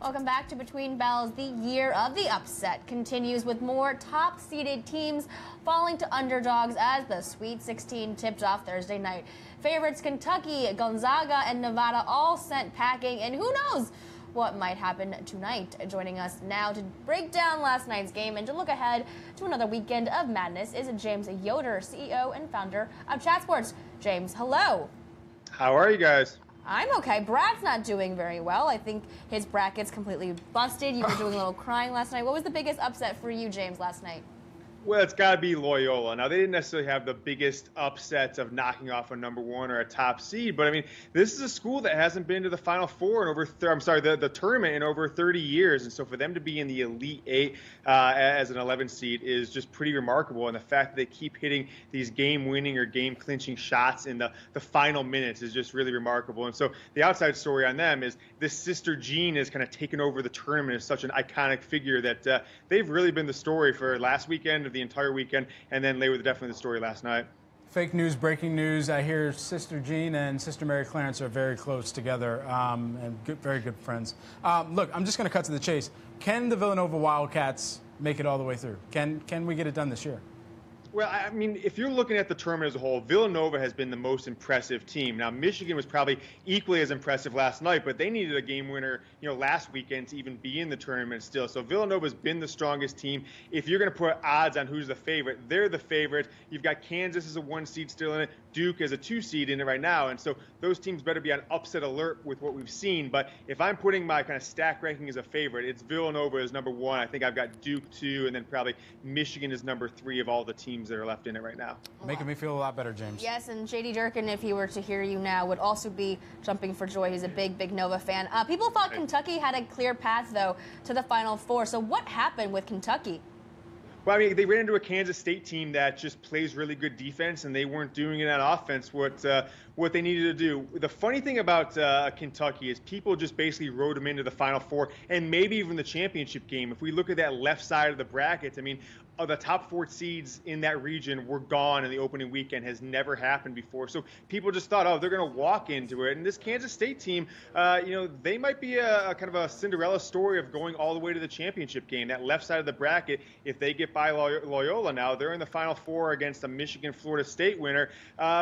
Welcome back to Between Bells. The year of the upset continues with more top-seeded teams falling to underdogs as the Sweet 16 tipped off Thursday night. Favorites Kentucky, Gonzaga, and Nevada all sent packing, and who knows what might happen tonight. Joining us now to break down last night's game and to look ahead to another weekend of madness is James Yoder, CEO and founder of Chat Sports. James, hello. How are you guys? I'm okay. Brad's not doing very well. I think his bracket's completely busted. You were doing a little crying last night. What was the biggest upset for you, James, last night? Well, it's got to be Loyola. Now, they didn't necessarily have the biggest upsets of knocking off a number one or a top seed, but I mean, this is a school that hasn't been to the Final Four in over, the tournament in over 30 years, and so for them to be in the Elite Eight as an 11 seed is just pretty remarkable. And the fact that they keep hitting these game-winning or game-clinching shots in the final minutes is just really remarkable. And so the outside story on them is this sister Jean has kind of taken over the tournament as such an iconic figure that they've really been the story for last weekend, the entire weekend, and then they were definitely the story last night. Fake news, breaking news. I hear Sister Jean and Sister Mary Clarence are very close together and very good friends. Look, I'm just going to cut to the chase. Can the Villanova Wildcats make it all the way through? Can we get it done this year? Well, I mean, if you're looking at the tournament as a whole, Villanova has been the most impressive team. Now, Michigan was probably equally as impressive last night, but they needed a game winner, last weekend to even be in the tournament still. So Villanova's been the strongest team. If you're going to put odds on who's the favorite, they're the favorite. You've got Kansas as a 1 seed still in it, Duke as a 2 seed in it right now, and so those teams better be on upset alert with what we've seen. But if I'm putting my kind of stack ranking as a favorite, it's Villanova as number 1. I think I've got Duke 2, and then probably Michigan is number 3 of all the teams that are left in it right now. Making me feel a lot better, James. Yes, and J.D. Durkin, if he were to hear you now, would also be jumping for joy. He's a big Nova fan. People thought Kentucky had a clear path, though, to the Final Four. So what happened with Kentucky? Well, I mean, they ran into a Kansas State team that just plays really good defense, and they weren't doing it on offense what they needed to do. The funny thing about Kentucky is people just basically rode them into the Final Four and maybe even the championship game. If we look at that left side of the bracket, I mean, the top 4 seeds in that region were gone in the opening weekend. Has never happened before. So people just thought, oh, they're going to walk into it. And this Kansas State team, they might be a kind of a Cinderella story of going all the way to the championship game. That left side of the bracket, if they get by Loyola now, they're in the Final Four against a Michigan-Florida State winner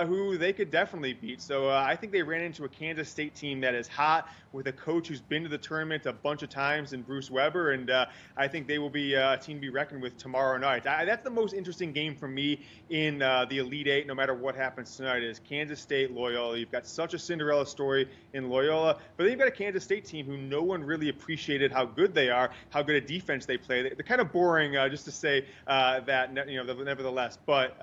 who they could definitely beat. So I think they ran into a Kansas State team that is hot with a coach who's been to the tournament a bunch of times in Bruce Weber, and I think they will be a team to be reckoned with tomorrow night. That's the most interesting game for me in the Elite Eight, no matter what happens tonight, is Kansas State, Loyola. You've got such a Cinderella story in Loyola, but then you've got a Kansas State team who no one really appreciated how good they are, how good a defense they play. They're kind of boring, just to say that, nevertheless, but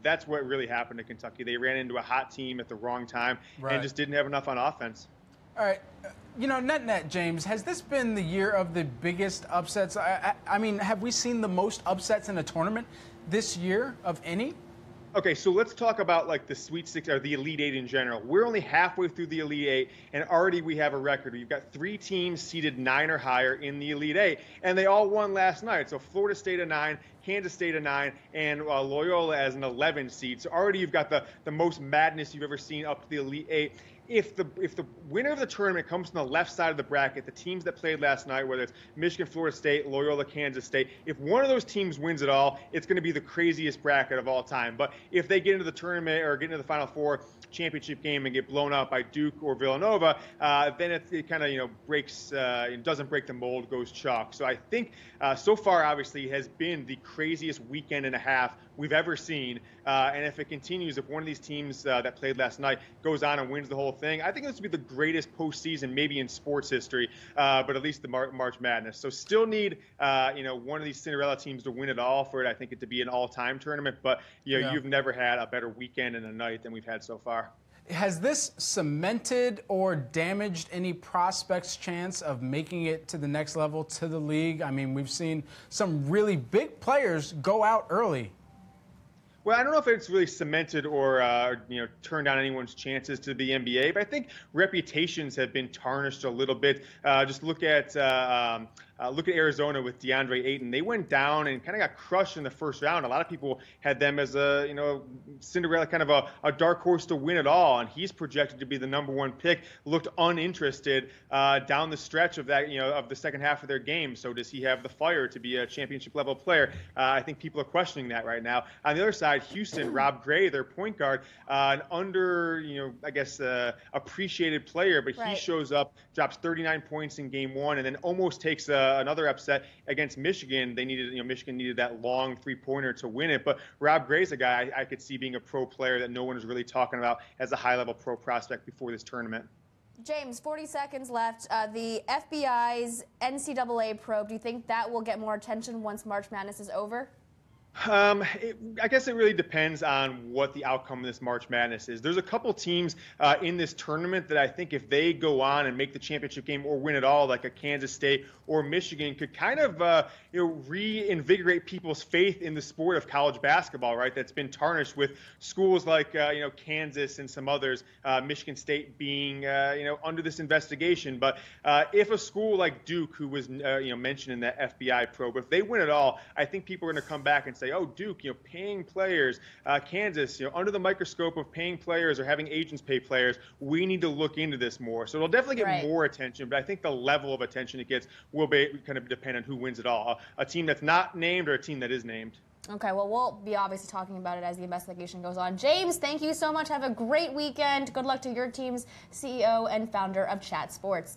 that's what really happened to Kentucky. They ran into a hot team at the wrong time and just didn't have enough on offense. All right. Net, James, has this been the year of the biggest upsets? I mean, have we seen the most upsets in a tournament this year of any? Okay, so let's talk about like the Sweet Six or the Elite Eight in general. We're only halfway through the Elite Eight, and already we have a record. We've got 3 teams seeded 9 or higher in the Elite Eight, and they all won last night. So Florida State a 9, Kansas State a 9, and Loyola as an 11 seed. So already you've got the most madness you've ever seen up to the Elite Eight. If the winner of the tournament comes from the left side of the bracket, the teams that played last night, whether it's Michigan, Florida State, Loyola, Kansas State, if one of those teams wins it all, it's going to be the craziest bracket of all time. But if they get into the tournament or get into the Final Four championship game and get blown out by Duke or Villanova, then it kind of breaks, it doesn't break the mold, goes chalk. So I think so far, obviously, has been the craziest weekend and a half we've ever seen. And if it continues, if one of these teams that played last night goes on and wins the whole thing, I think this would be the greatest postseason maybe in sports history, but at least the March Madness. So still need one of these Cinderella teams to win it all for it. I think it to be an all-time tournament, but you've never had a better weekend and a night than we've had so far. Has this cemented or damaged any prospects' chance of making it to the next level, to the league? I mean, we've seen some really big players go out early. Well, I don't know if it's really cemented or turned down anyone's chances to the NBA, but I think reputations have been tarnished a little bit. Just look at look at Arizona with DeAndre Ayton. They went down and kind of got crushed in the first round. A lot of people had them as a, Cinderella, kind of a dark horse to win it all, and he's projected to be the #1 pick. Looked uninterested down the stretch of that, of the second half of their game. So does he have the fire to be a championship level player? I think people are questioning that right now. On the other side, Houston, Rob Gray, their point guard, an appreciated player, but he shows up, drops 39 points in game 1, and then almost takes another upset against Michigan. They needed, Michigan needed that long three-pointer to win it. But Rob Gray's a guy I could see being a pro player that no one is really talking about as a high-level pro prospect before this tournament. James, 40 seconds left. The FBI's NCAA probe, do you think that will get more attention once March Madness is over? I guess it really depends on what the outcome of this March Madness is. There's a couple teams in this tournament that I think if they go on and make the championship game or win it all, like a Kansas State or Michigan, could kind of reinvigorate people's faith in the sport of college basketball, right? That's been tarnished with schools like Kansas and some others, Michigan State being under this investigation. But if a school like Duke, who was mentioned in that FBI probe, if they win it all, I think people are going to come back and say, oh, Duke, paying players, Kansas, under the microscope of paying players or having agents pay players, we need to look into this more. So it'll definitely get more attention, but I think the level of attention it gets will be kind of depend on who wins it all, a team that's not named or a team that is named. Okay, well, we'll be obviously talking about it as the investigation goes on. James, thank you so much. Have a great weekend. Good luck to your team's CEO and founder of Chat Sports.